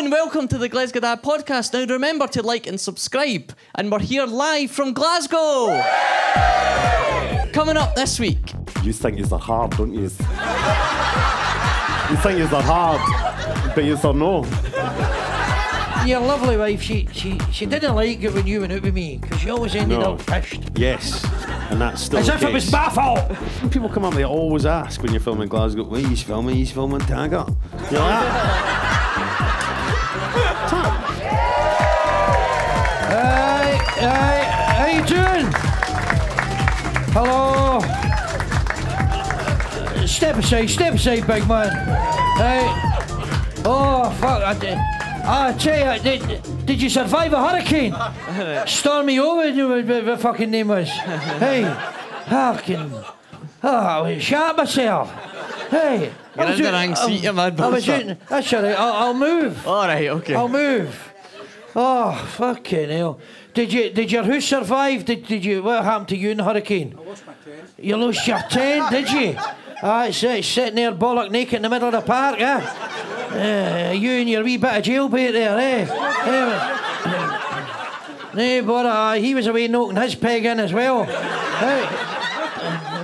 and welcome to the Glesga Dad podcast. Now remember to like and subscribe. And we're here live from Glasgow. Coming up this week. You think you're hard, don't you? You think you're hard, but you're no. Your lovely wife, she didn't like it when you went out with me, because you always ended up pissed. Yes, and that's still as the if case. it was my fault. People come up, they always ask when you're filming Glasgow, where you filming? He's filming Taggart. You know that? How you doing? Hello. Step aside, big man. Hey. Oh, fuck. I tell you, did you survive a hurricane? Stormy Owen, whatever the fucking name was. Hey, I shot myself. Hey. You're in the wrong seat, you mad bastard. That's all right, I'll move. All right, okay. I'll move. Oh, fucking hell. Did your house survive? Did you? What happened to you in the hurricane? I lost my tent. You lost your tent, did you? It's sitting there bollock naked in the middle of the park, eh? You and your wee bit of jailbait there, eh? Nay, but he was away knocking his peg in as well. Hey.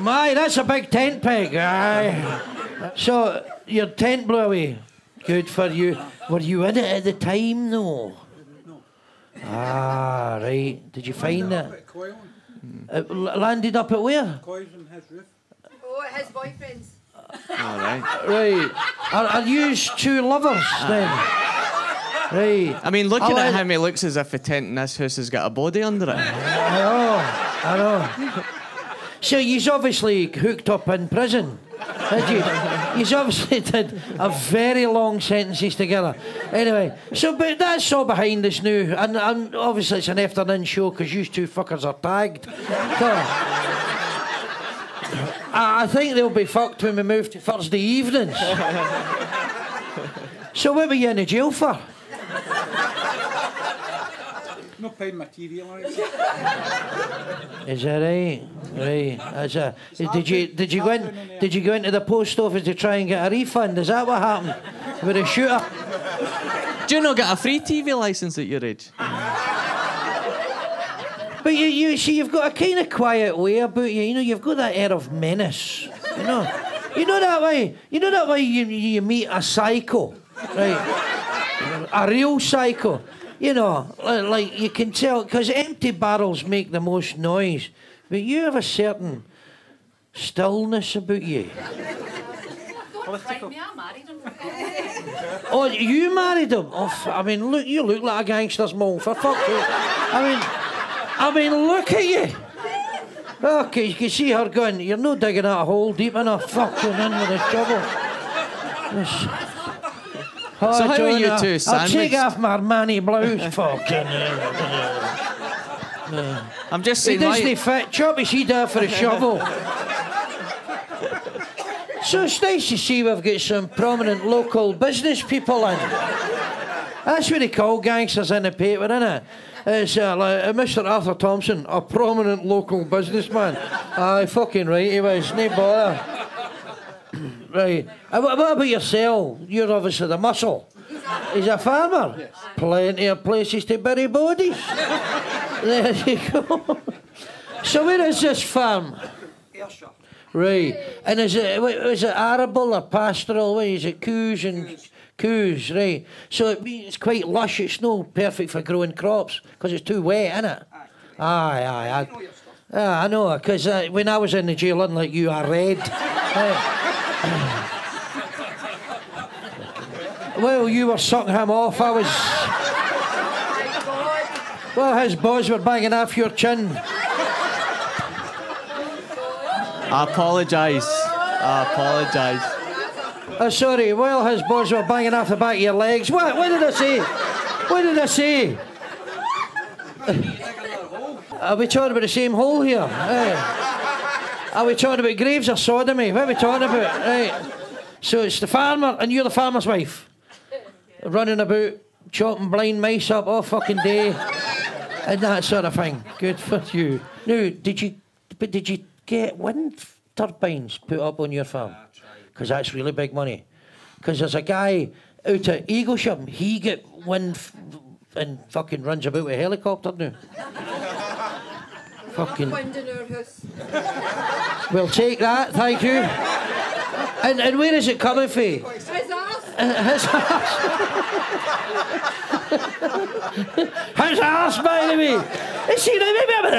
My, that's a big tent peg. Aye. So, your tent blew away. Good for you. Were you in it at the time, though? No. Ah, right. Did you find it? It landed up at where? Coys on his roof. Oh, his boyfriend's. All right. Right. Are you two lovers then? Right. I mean, looking at him, he looks as if the tent in this house has got a body under it. I know. So you's obviously hooked up in prison, did you? You's obviously did a very long sentences together. Anyway, so but that's all behind us now, and obviously it's an afternoon show because you two fuckers are tagged. So, I think they'll be fucked when we move to Thursday evenings. So what were you in the jail for? Not paying my TV allowance. Is that right? Right. Did you go into the post office to try and get a refund? Is that what happened? With a shooter? Do you not get a free TV licence at your age? But you see, you've got a kind of quiet way about you. You know, you've got that air of menace. You know that way. You know that way you meet a psycho, right? A real psycho. You know, like you can tell, because empty barrels make the most noise, but you have a certain stillness about you. Don't frighten me, I married him. Oh, you married him? Oh, I mean, look, you look like a gangster's mole, for fuck's sake. I mean, look at you. Okay, you can see her going, you're not digging out a hole deep enough, fucking in with a shovel. So how are you two sandwiched? I'll take off my Armani blouse, fucking. I'm just saying. He doesn't fit. Chop his head off for a shovel. So it's nice to see we've got some prominent local business people in. That's what they call gangsters in the paper, innit? It's like Mr. Arthur Thompson, a prominent local businessman. Aye, fucking right he was. No bother. Right. What about yourself? You're obviously the muscle. He's a farmer. Yes. Plenty of places to bury bodies. There you go. So where is this farm? Ayrshire. Right. And is it arable or pastoral? What is it? Coos and coos, right. So it's quite lush. It's no perfect for growing crops because it's too wet, isn't it? Aye. I know, because when I was in the jail, unlike you, I read. Well, you were sucking him off. I was. Well, his boys were banging off your chin. I apologise. Sorry. Well, his boys were banging off the back of your legs. What did I say? What did I say? Are we talking about the same hole here? Are we talking about graves or sodomy? What are we talking about? Right. So it's the farmer, and you're the farmer's wife. Running about, chopping blind mice up all fucking day. And that sort of thing. Good for you. Now, did you get wind turbines put up on your farm? Because that's really big money. Because there's a guy out of Eaglesham, he get wind and fucking runs about with a helicopter now. Fucking. Wind in our house. We'll take that, thank you. And where is it coming from? His ass. His arse. His arse, by the way. See, now,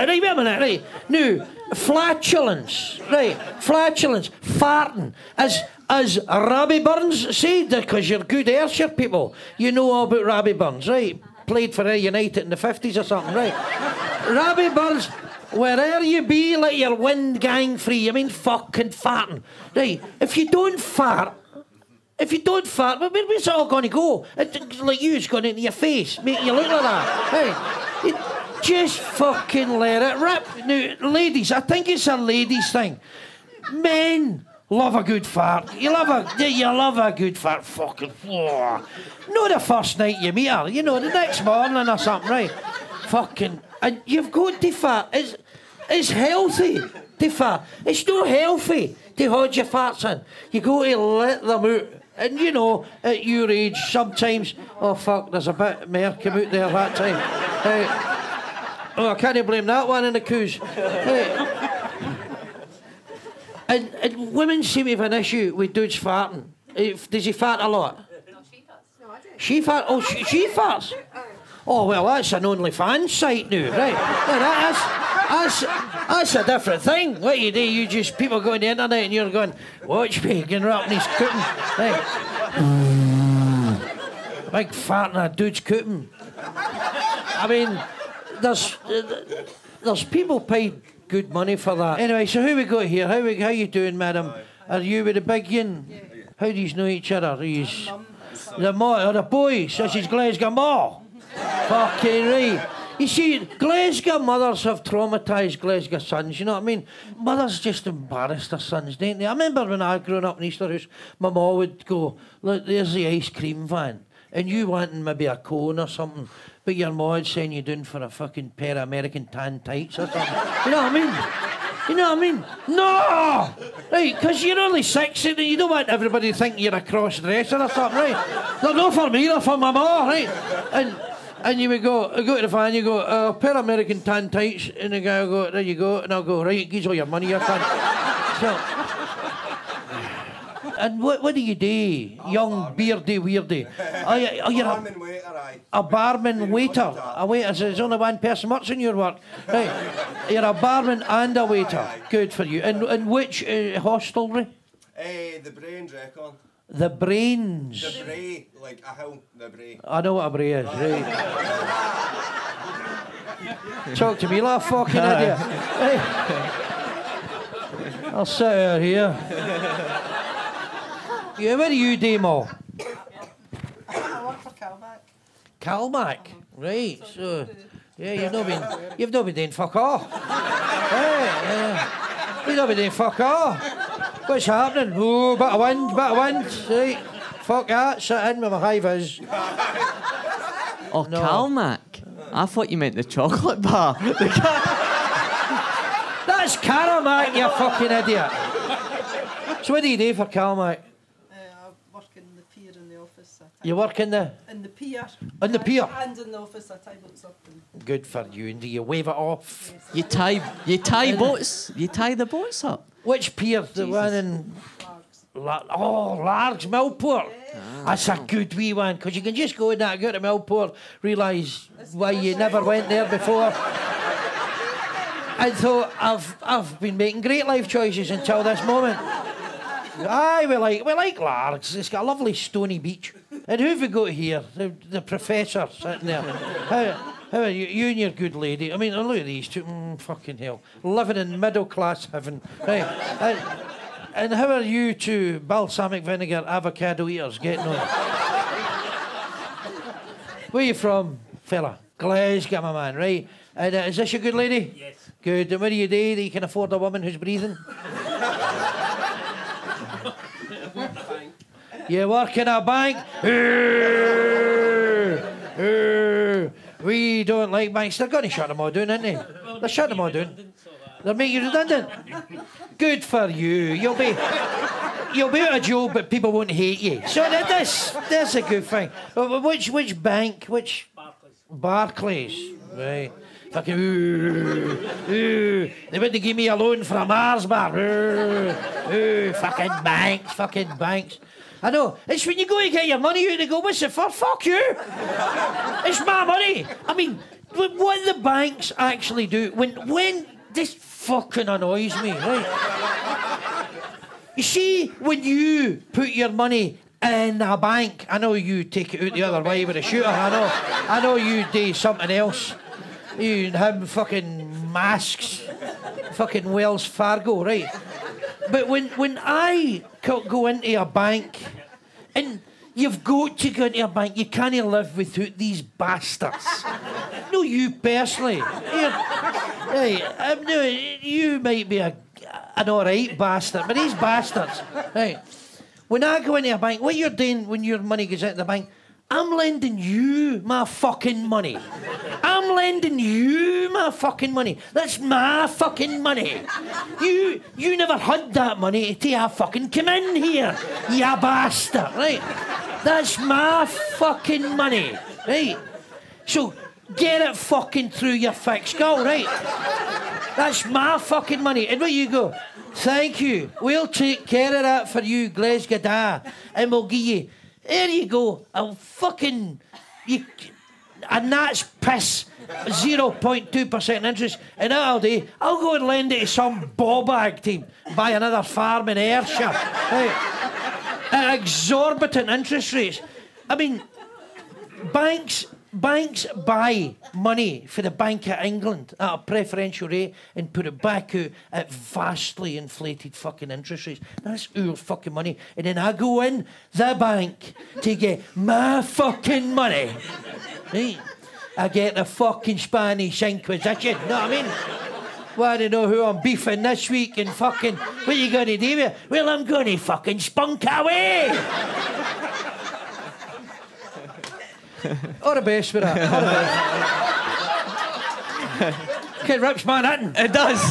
wait a minute, right? Now, flatulence, right? Flatulence, farting, as Robbie Burns said, because you're good Ayrshire people, you know all about Robbie Burns, right? Played for United in the 50s or something, right? Robbie Burns, wherever you be, let your wind gang free. I mean, fucking farting, right? If you don't fart, where's it all going to go? Like you's going into your face, make you look like that, right? Just fucking let it rip. Now, ladies, I think it's a ladies' thing. Men love a good fart. You love a good fart. Fucking. Oh. Not the first night you meet her, you know, the next morning or something, right? Fucking. And you've got to fart. It's healthy to fart. It's not healthy to hold your farts in. You got to let them out. And you know, at your age, sometimes, oh fuck, there's a bit more come out there that time. Oh, I can't blame that one in the coos. And women seem to have an issue with dudes farting. Does he fart a lot? No, she does. No, I do. She farts? Oh, she farts? Oh, well, that's an OnlyFans site now, right? That's a different thing. What you do, you just, people go on the internet and you're going, watch me, getting wrapped in his cooting. Right. Big fart in a dude's cooting. I mean, there's people paid good money for that. Anyway, so who we got here? How you doing, madam? Are you with the big yin? Yeah. How do you know each other? The ma or the boys? This is Glesga ma. Fucking right. You see, Glesga mothers have traumatised Glesga sons, you know what I mean? Mothers just embarrass their sons, don't they? I remember when I grew up in Easter House, my ma would go, look, there's the ice cream van, and you wanting maybe a cone or something, but your ma would send you down for a fucking pair of American tan tights or something. You know what I mean? You know what I mean? No! Right, because you're only 6 and you don't want everybody to think you're a cross-dresser or something, right? They're not for me, they're for my ma, right? And you would go to the van, you go, a pair of American tan tights, and the guy will go, there you go, and I'll go, right, give all your money, you cunt. So, and what do you do, young beardy weirdy? A barman waiter. A waiter. There's only one person works in your work. Right. You're a barman and a waiter. Good for you. And which hostelry? The Brains Reckon. The Brains. The Bray, like a hill, the Bray. I know what a Bray is, right. Talk to me like a fucking idiot. Hey. I'll sit out here. Yeah, where do you do, Mo? I work for Calmac. Calmac? Right, so... Yeah, you've not been doing fuck all. Yeah. You've not been doing fuck all. What's happening? Oh, bit of wind. Right, fuck that, sit in with my high vis. Oh, no. Calmac. I thought you meant the chocolate bar. That's Caramac, you fucking idiot. So what do you do for Calmac? I work in the pier in the office. You work in the... In the pier. In the pier? And in the office, I tie boats up. Good for you. And do you wave it off? Yes. You tie boats? You tie the boats up? Which pier? The one in... Largs, Millport. Yeah. That's a good wee one, because you can just go in that, go to Millport, realise why you never went there before. And so I've been making great life choices until this moment. Aye, we like Largs. It's got a lovely stony beach. And who've we got here? The professor sitting there. How are you? You and your good lady. I mean, look at these two. Fucking hell. Living in middle class heaven. Right. And how are you two balsamic vinegar avocado eaters getting on? Where are you from, fella? Glesga, my man, right? And is this your good lady? Yes. Good. And what do you do that you can afford a woman who's breathing? You work in a bank? We don't like banks. They're going to shut them all down, aren't they? They're shutting them all down. They're making you redundant. Good for you. You'll be you'll be out of jail, but people won't hate you. So that's a good thing. Which bank? Which? Barclays. Right. Fucking they wouldn't give me a loan for a Mars bar. Fucking banks. I know. It's when you go to get your money out, they go, what's it for? Fuck you. It's my money. I mean, what the banks actually do when this fucking annoys me, right? You see, when you put your money in a bank, I know you take it out the other way with a shooter. I know you do something else. You and him fucking masks, fucking Wells Fargo, right? But when I go into a bank, and you've got to go into a bank, you can't live without these bastards. No, you personally. No, you might be an alright bastard, but these bastards, right? When I go into a bank, what you're doing when your money goes into the bank, I'm lending you my fucking money. I'm lending you my fucking money. That's my fucking money. You never had that money till I fucking come in here, you bastard, right? That's my fucking money, right? So get it fucking through your thick skull, right? That's my fucking money. And where you go, thank you. We'll take care of that for you, Glesga da, and we'll give you. There you go. A gnat's piss, 0.2% interest, and that'll do. I'll go and lend it to some bobag to buy another farm in Ayrshire. Right. At exorbitant interest rates. I mean, banks buy money for the Bank of England at a preferential rate and put it back out at vastly inflated fucking interest rates. That's our fucking money. And then I go in the bank to get my fucking money. Right? I get the fucking Spanish Inquisition. Know what I mean? Want to know who I'm beefing this week and fucking... What are you going to do with it? Well, I'm going to fucking spunk away. All the best with that. All the best. Kid rips man hitting. It does.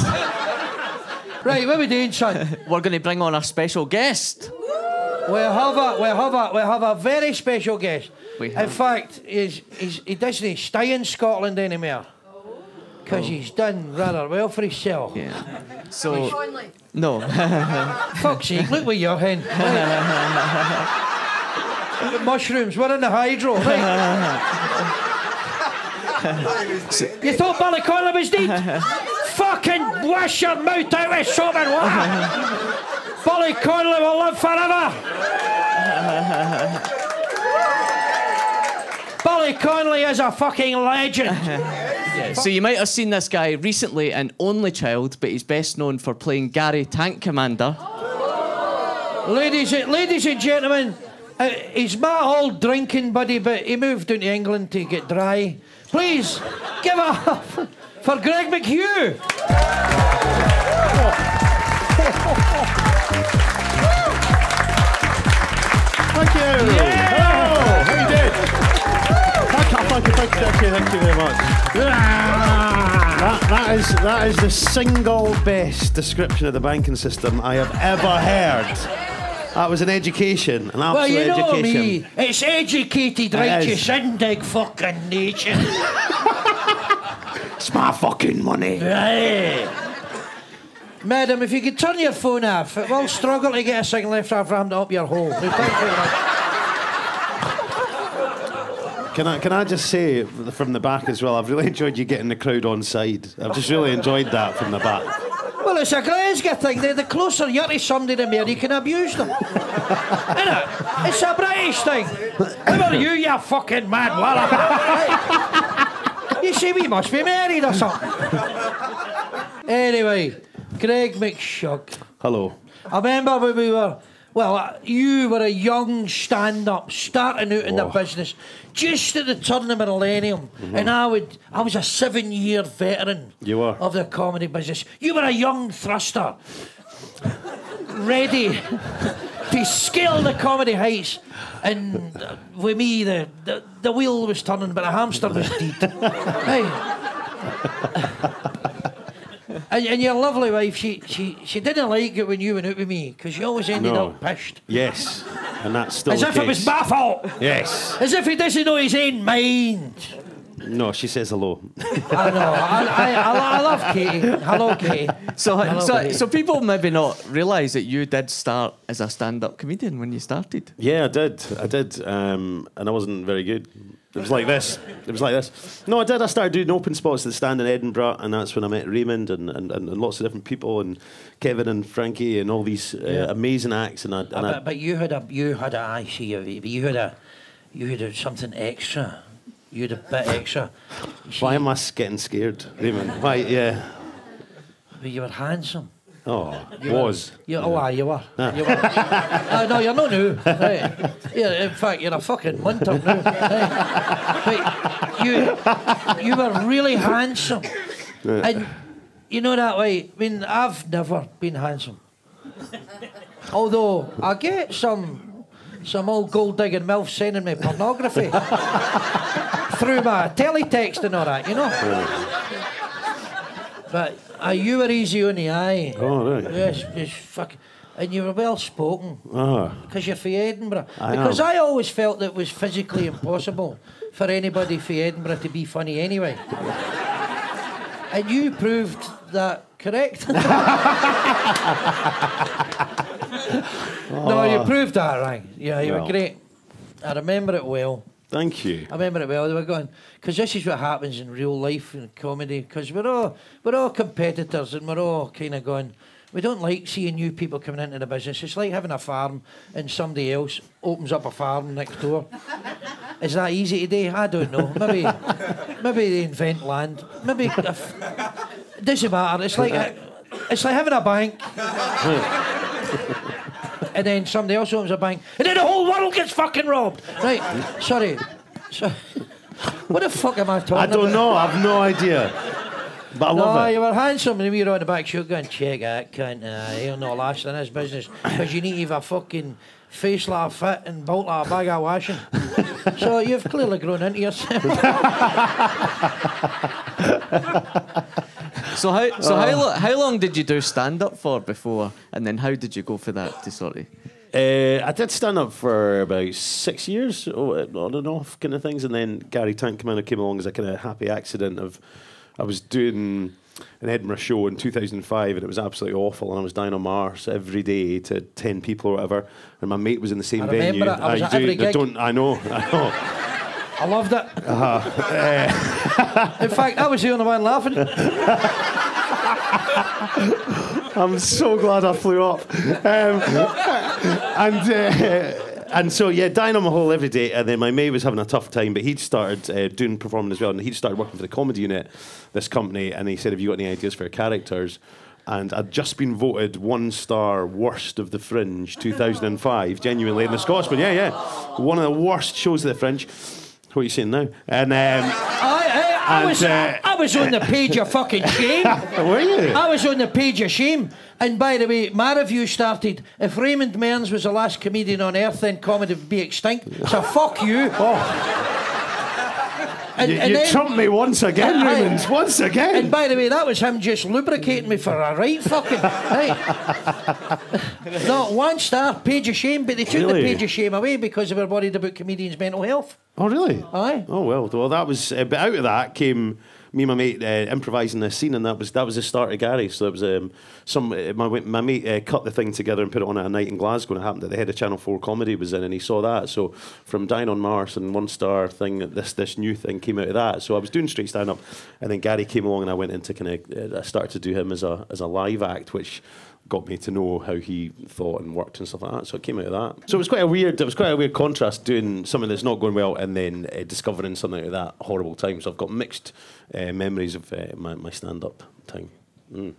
Right, what are we doing, son? We're going to bring on our special guest. We have a very special guest. We have. In fact, he doesn't stay in Scotland anymore. Because he's done rather well for himself. Yeah. So... Conley. No. Fuck's sake, look where you're heading. Right. Mushrooms, we're in the hydro. Right. You thought Ballyconley was dead? Fucking wash your mouth out with soap and water. Ballyconley will live forever. Ballyconley is a fucking legend. Yeah, so you might have seen this guy recently in Only Child, but he's best known for playing Gary Tank Commander. Ladies and gentlemen, he's my old drinking buddy, but he moved down to England to get dry. Please, give it up for Greg McHugh. Thank you. Yeah. Hello. How you doing? Thank you very much. That is the single best description of the banking system I have ever heard. That was an education, an absolute Well, you know education. me. It's educated, righteous, indig fucking nation. It's my fucking money. Right. Madam, if you could turn your phone off, it will struggle to get a signal after I've rammed it up your hole. Thank you very much. Can I just say from the back as well, I've really enjoyed you getting the crowd on side. I've just really enjoyed that from the back. Well, it's a Glesga thing. The closer you're to somebody, the more you can abuse them. Innit? It's a British thing. Who are you, you fucking mad wallop? You see, we must be married or something. Anyway, Greg McHugh. Hello. I remember when we were... Well, you were a young stand-up, starting out in the business, just at the turn of the millennium. And I was a 7-year veteran You were. of the comedy business. You were a young thruster, ready to scale the comedy heights. And with me, the wheel was turning, but the hamster was dead. Hey. And your lovely wife, she didn't like it when you went out with me, because you always ended No. up pissed. Yes, and that's still As the if it was case. my fault. Yes. As if he doesn't know his own mind. No, she says hello. I know. I love Katie. Hello, Katie. So people maybe not realise that you did start as a stand-up comedian when you started. Yeah, I did, and I wasn't very good. It was like this. No, I did. I started doing open spots at the Stand in Edinburgh, and that's when I met Raymond and lots of different people, and Kevin and Frankie and all these amazing acts. But you had a I see you had something extra. You had a bit extra. Why am I getting scared, Raymond? Why? Yeah. But you were handsome. Oh, You you were. were. You were. You were. No, you're not now. Right. Yeah, in fact, you're a fucking munter now. Right. But you were really handsome. And you know that way, I mean, I've never been handsome. Although I get some old gold-digging MILF sending me pornography through my teletext and all that, you know. But you were easy on the eye. Oh, right. Yes, just fucking. And you were well spoken. Ah. Because you're from Edinburgh. I Because am. I always felt that it was physically impossible for anybody from Edinburgh to be funny anyway. And you proved that correct. No, you proved that right. Yeah, you were Well. great. I remember it well. Thank you. I remember it well. They were going, because this is what happens in real life in comedy. Because we're all competitors, and we're all kind of going. We don't like seeing new people coming into the business. It's like having a farm and somebody else opens up a farm next door. Is that easy today? I don't know. Maybe they invent land. Maybe it doesn't matter. It's like having a bank. And then somebody else opens a bank, and then the whole world gets fucking robbed. Right? Sorry. What the fuck am I talking about? I don't know. I've no idea. But I love No, it. you were handsome, and we were on the back shoot going, check that cunt. He'll not last in this business because you need to have a fucking face like a fit and built like a bag of washing. So you've clearly grown into yourself. So how long did you do stand-up for before, and then how did you go for that to sort of... I did stand up for about 6 years, on and off kind of things, and then Gary Tankman came along as a kind of happy accident of... I was doing an Edinburgh show in 2005, and it was absolutely awful, and I was dying on Mars every day to 10 people or whatever, and my mate was in the same I remember venue. it. I was at every gig. I know. I loved it. In fact, I was the only one laughing. I'm so glad I flew up. And so, yeah, dying on my hole every day. And then my mate was having a tough time, but he'd started doing performing as well. And he'd started working for the comedy unit, this company. And he said, have you got any ideas for characters? And I'd just been voted 1-star worst of the Fringe 2005, genuinely, in the Scotsman. Yeah. One of the worst shows of the Fringe. What are you saying now? And I was on the page of fucking shame. were you? I was on the page of shame. And by the way, my review started, if Raymond Mearns was the last comedian on earth, then comedy would be extinct. So fuck you. And You then- trumped me once again, Raymond. Once again. And by the way, that was him just lubricating me for a right fucking... Right. Not 1-star, page of shame, but they took Really? the page of shame away because they were worried about comedians' mental health. Oh, really? Aye. Oh, well, that was... but out of that came me and my mate improvising this scene, and that was the start of Gary. So it was my mate cut the thing together and put it on at a night in Glasgow, and it happened that the head of Channel 4 Comedy was in, and he saw that. So from Dying on Mars and 1-star thing, this new thing came out of that. So I was doing straight stand-up, and then Gary came along, and I went into I started to do him as a live act, which got me to know how he thought and worked and stuff like that. So it came out of that. So it was quite a weird contrast doing something that's not going well and then discovering something out of that horrible time. So I've got mixed memories of my stand-up time. Mm.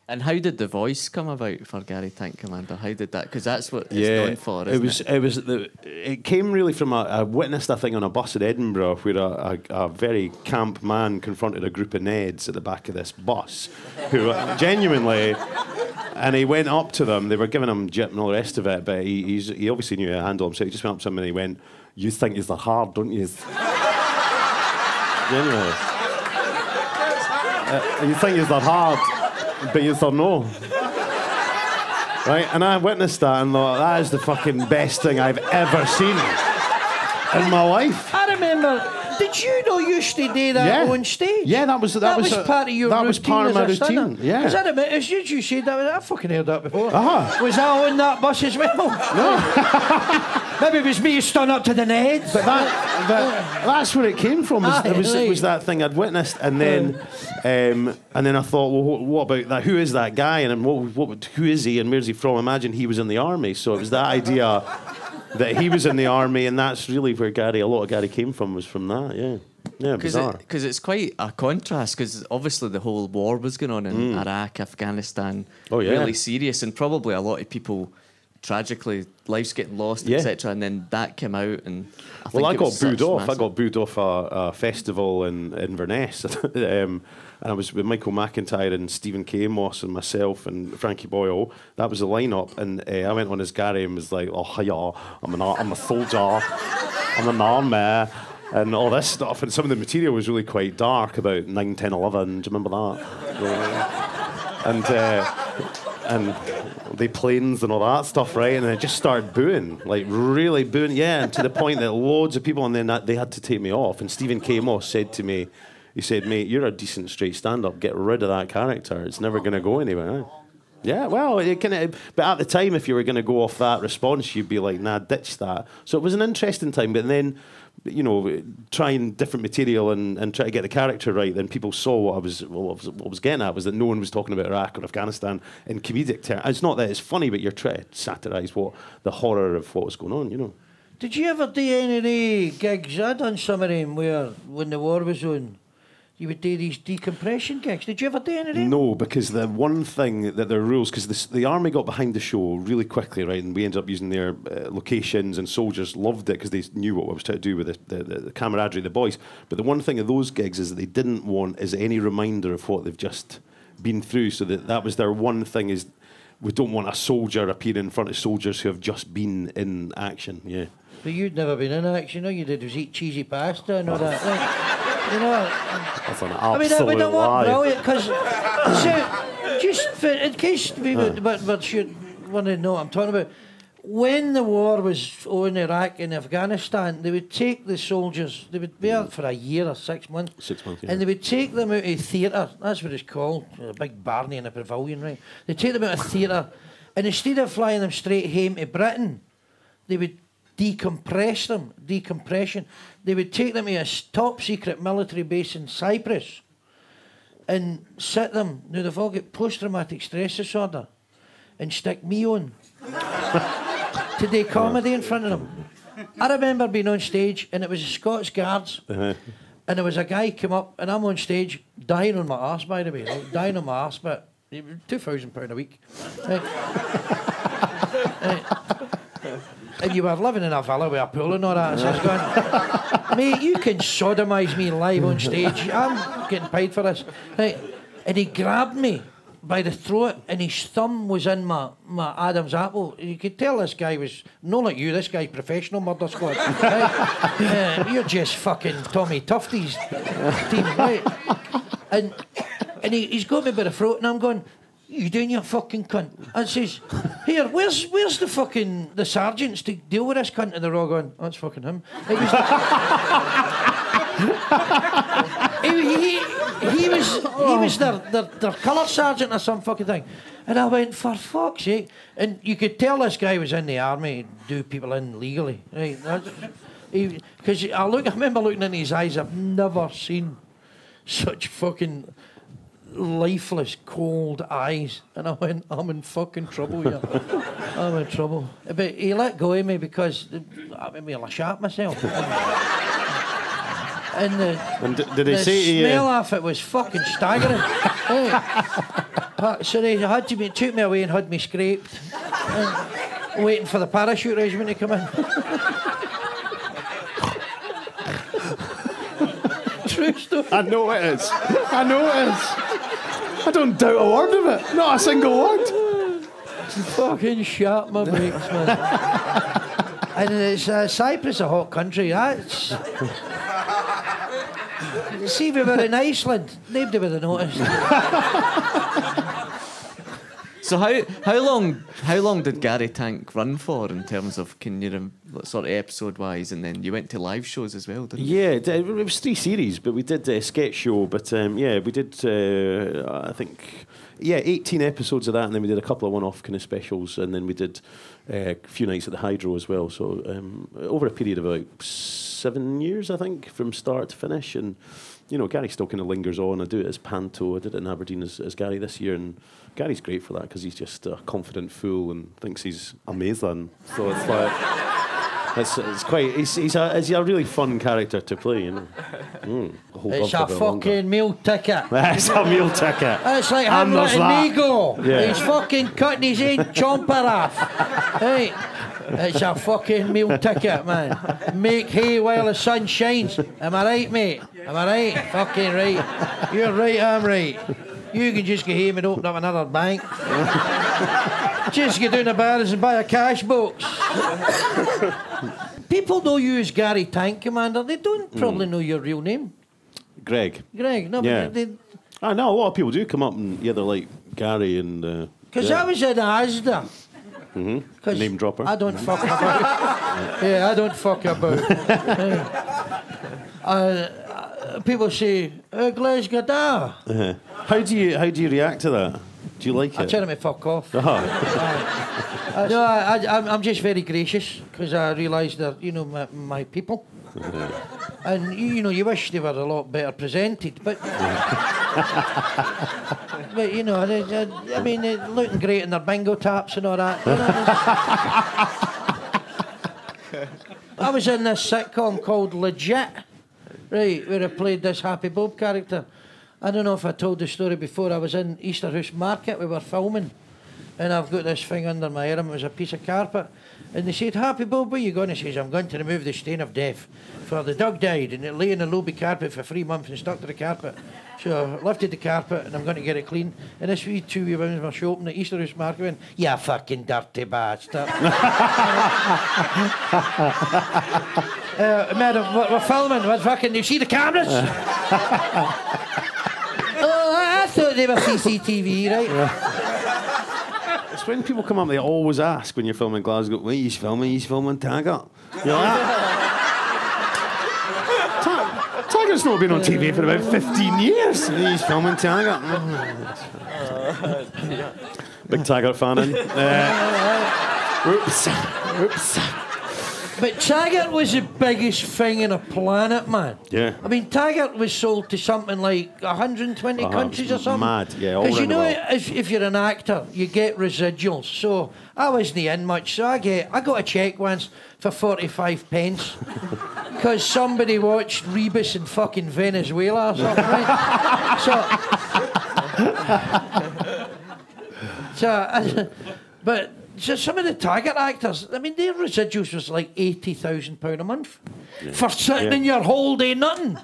And how did The Voice come about for Gary Tank Commander? How did that? Because that's what it's known for, isn't it? It came really from I witnessed a thing on a bus in Edinburgh where a very camp man confronted a group of Neds at the back of this bus, who genuinely, and he went up to them. They were giving him jip and all the rest of it, but he obviously knew how to handle himself. He just went up to them and he went, "You think they're hard, don't you?" Genuinely. You think they're hard. but you thought no. Right, and I witnessed that and thought, that is the fucking best thing I've ever seen in my life. I remember. Did you know you used to do that on stage? Yeah, that was part of your routine. That was part of my routine. Yeah. Is that a bit? As you said that, I fucking heard that before. Uh-huh. Was that on that bus as well? No. Maybe it was me stood up to the Neds. But that's where it came from. It was that thing I'd witnessed, and then I thought, well, what about that? Who is that guy? And who is he? And where's he from? Imagine he was in the army. So it was that idea that he was in the army, and that's really where a lot of Gary came from, was from that, yeah, bizarre. Because it's quite a contrast, because obviously the whole war was going on in Iraq, Afghanistan, really serious, and probably a lot of people, tragically, lives getting lost, etc., and then that came out, and I got booed off. I got booed off a festival in Inverness, and I was with Michael McIntyre and Stephen K. Amos and myself and Frankie Boyle. That was the lineup, and I went on as Gary and was like, "Oh, hiya, I'm a soldier, I'm an army," and all this stuff. And some of the material was really quite dark, about 9, 10, 11. Do you remember that? And the planes and all that stuff, right? And I just started booing, like really booing, and to the point that loads of people, and then they had to take me off. And Stephen K. Moss said to me, he said, "Mate, you're a decent straight stand-up. Get rid of that character. It's never going to go anywhere." Yeah, well, but at the time, if you were going to go off that response, you'd be like, "Nah, ditch that." So it was an interesting time, but then, trying different material and try to get the character right, then people saw what I was getting at, was that no one was talking about Iraq or Afghanistan in comedic terms. It's not that it's funny, but you're trying to satirise the horror of what was going on, Did you ever do any of the gigs? I done some of them where, when the war was on, you would do these decompression gigs. Did you ever do any of them? No, because the one thing that there are rules, because the army got behind the show really quickly, right, and we ended up using their locations, and soldiers loved it because they knew what I was trying to do with the camaraderie of the boys. But the one thing of those gigs is that they didn't want is any reminder of what they've just been through. So that was their one thing, is we don't want a soldier appearing in front of soldiers who have just been in action. Yeah. But you'd never been in action. All you did was eat cheesy pasta and all that. That's an absolute lie. Brilliant, because just in case people should want to know what I'm talking about, when the war was on Iraq and Afghanistan, they would take the soldiers, they would be out for a year or 6 months. 6 months, yeah. And they would take them out of theatre, that's what it's called, a big barney in a pavilion, right? They'd take them out of theatre, and instead of flying them straight home to Britain, they would decompression. They would take them to a top secret military base in Cyprus and sit them, now they've all got post-traumatic stress disorder, and stick me on to do comedy in front of them. I remember being on stage, and it was the Scots Guards, and there was a guy came up, and I'm on stage dying on my arse, by the way, right? Dying on my arse, but £2,000 a week. And you were living in a villa with a pool and all that. So I was going, "Mate, you can sodomise me live on stage. I'm getting paid for this." Right. And he grabbed me by the throat, and his thumb was in my Adam's apple. You could tell this guy was, not like you, this guy's professional murder squad. Right? You're just fucking Tommy Tufty's team, right? And he's got me by the throat, and I'm going, "You doing, your fucking cunt?" And says, "Here, where's the sergeants to deal with this cunt?" And they're all going, "Oh, that's fucking him." It was he was their colour sergeant or some fucking thing. And I went, "For fuck's sake." And you could tell this guy was in the army, do people in legally. Right? Because I remember looking in his eyes, I've never seen such fucking lifeless, cold eyes, and I went, "I'm in fucking trouble here. I'm in trouble." But he let go of me because I I shat myself. And did he say the smell of it was fucking staggering. So they took me away and had me scraped, waiting for the parachute regiment to come in. True story. I know it is. I don't doubt a word of it. Not a single word. Fucking shat my brakes, man. And it's Cyprus, a hot country. That's. See, if we were in Iceland, nobody would have noticed. So how long did Gary Tank run for in terms of sort of episode wise, and then you went to live shows as well, didn't you? Yeah, it was 3 series, but we did a sketch show. But yeah, we did I think 18 episodes of that, and then we did a couple of one-off kind of specials, and then we did a few nights at the Hydro as well. So over a period of about 7 years, I think, from start to finish. And you know, Gary still kind of lingers on. I do it as Panto. I did it in Aberdeen as Gary this year, and Gary's great for that because he's just a confident fool and thinks he's amazing. So it's like it's quite. He's a really fun character to play. You know, it's a fucking meal ticket. It's a meal ticket. It's like Hamlet and Nego. Yeah. He's fucking cutting his own chomper off. Hey. It's a fucking meal ticket, man. Make hay while the sun shines. Am I right, mate? Am I right? Fucking right. You're right, I'm right. You can just go home and open up another bank. Just go down the bars and buy a cash box. People know you as Gary Tank Commander. They don't probably know your real name. Greg. No, Yeah. but I know a lot of people do come up and they're like Gary and. because I was in Asda. Name dropper. I don't fuck about. Yeah, I don't fuck about. People say, Glesga da. How do you react to that? Do you like I it? tell them to fuck off. Oh. No, I'm just very gracious because I realise they're, my people. And, you wish they were a lot better presented, but... but, I mean, they're looking great in their bingo taps and all that. I was in this sitcom called Legit, right, where I played this Happy Bob character. I don't know if I told the story before. I was in Easterhouse Market, we were filming, and I've got this thing under my arm. It was a piece of carpet. And they said, Happy Bob, where are you going? He says, I'm going to remove the stain of death. For the dog died, and it lay in a lobby carpet for 3 months and stuck to the carpet. So I lifted the carpet, and I'm going to get it clean. And this two wee women were shopping at Easterhouse Market went, you fucking dirty bastard. Madam, we're filming. We're fucking, you see the cameras? Oh, I thought they were CCTV, right? It's when people come up, they always ask when you're filming Glasgow, wait, he's filming Taggart. You know Taggart's not been on TV for about 15 years. He's filming Taggart. Big Taggart fan in. Oops. But Taggart was the biggest thing on the planet, man. Yeah. I mean, Taggart was sold to something like 120 countries or something. Mad, yeah. All Because around the world. if you're an actor, you get residuals. So I wasn't in much. So I got a cheque once for 45 pence because somebody watched Rebus in fucking Venezuela or something, right? So some of the Taggart actors, I mean, their residuals was like £80,000 a month for sitting in your whole day nothing.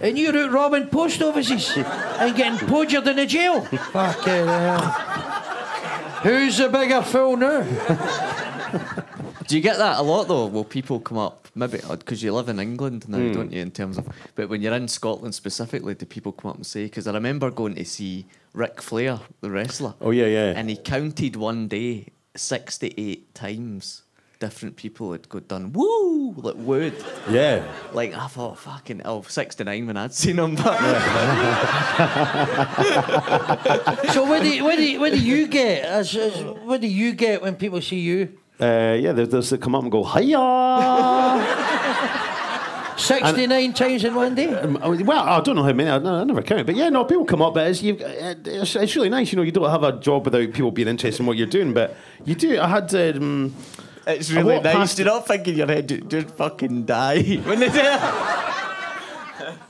And you're out robbing post offices and getting poached in a jail. Fucking hell. Who's the bigger fool now? Do you get that a lot though? Will people come up, maybe because you live in England now, don't you? In terms of, but when you're in Scotland specifically, do people come up and say? Because I remember going to see Ric Flair, the wrestler. Oh yeah. And he counted one day 68 times different people had done woo, like wooed. Yeah. Like I thought, fucking hell, 69 when I'd seen him. But So what do you get? What do you get when people see you? There's those that come up and go, hiya! 69 times in one day? Well, I don't know how many, I never counted, but yeah, no, people come up, but it's really nice, you don't have a job without people being interested in what you're doing, but you do. I had... it's really nice. You're not thinking your head, just fucking die when they do it.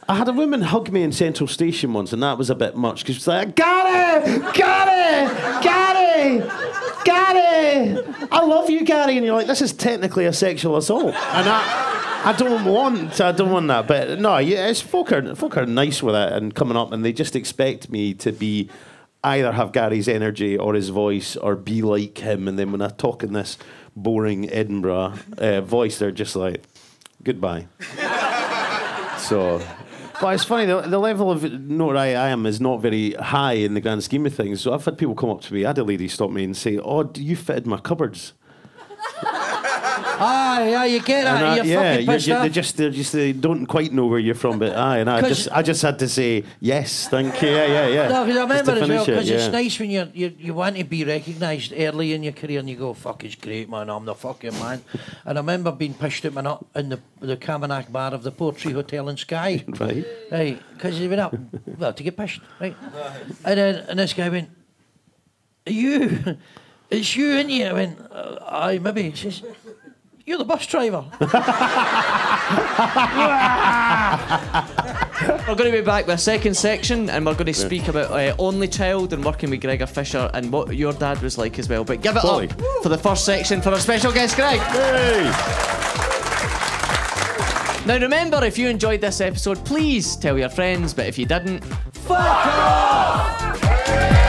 I had a woman hug me in Central Station once, and that was a bit much, because she was like, Gary! I love you, Gary. And you're like, this is technically a sexual assault. And I don't want that. But no, it's folk are nice with it and coming up, and they just expect me to be either have Gary's energy or his voice or be like him. And then when I talk in this boring Edinburgh voice, they're just like, goodbye. So But it's funny, the level of notoriety I am is not very high in the grand scheme of things. So I've had people come up to me. I had a lady stop me and say, "Oh, do you fit in my cupboards?" Aye, you get that. You're fucking pissed off. They don't quite know where you're from, but aye, and I just had to say yes, thank you, yeah. No, because I remember as well, because it's nice when you want to be recognised early in your career, and you go, "Fuck, it's great, man. I'm the fucking man." And I remember being pushed at my nut in the Camanachd bar of the Portree Hotel in Skye. Right, because you went up, well, to get pushed, right? And this guy went, "Are you? It's you, ain't you?" I went, "Aye, maybe." He says, "You're the bus driver." We're going to be back with a second section, and we're going to speak about only child and working with Gregor Fisher and what your dad was like as well. But give it up for the first section for our special guest, Greg. Hey. Now remember, if you enjoyed this episode, please tell your friends, but if you didn't, fuck off!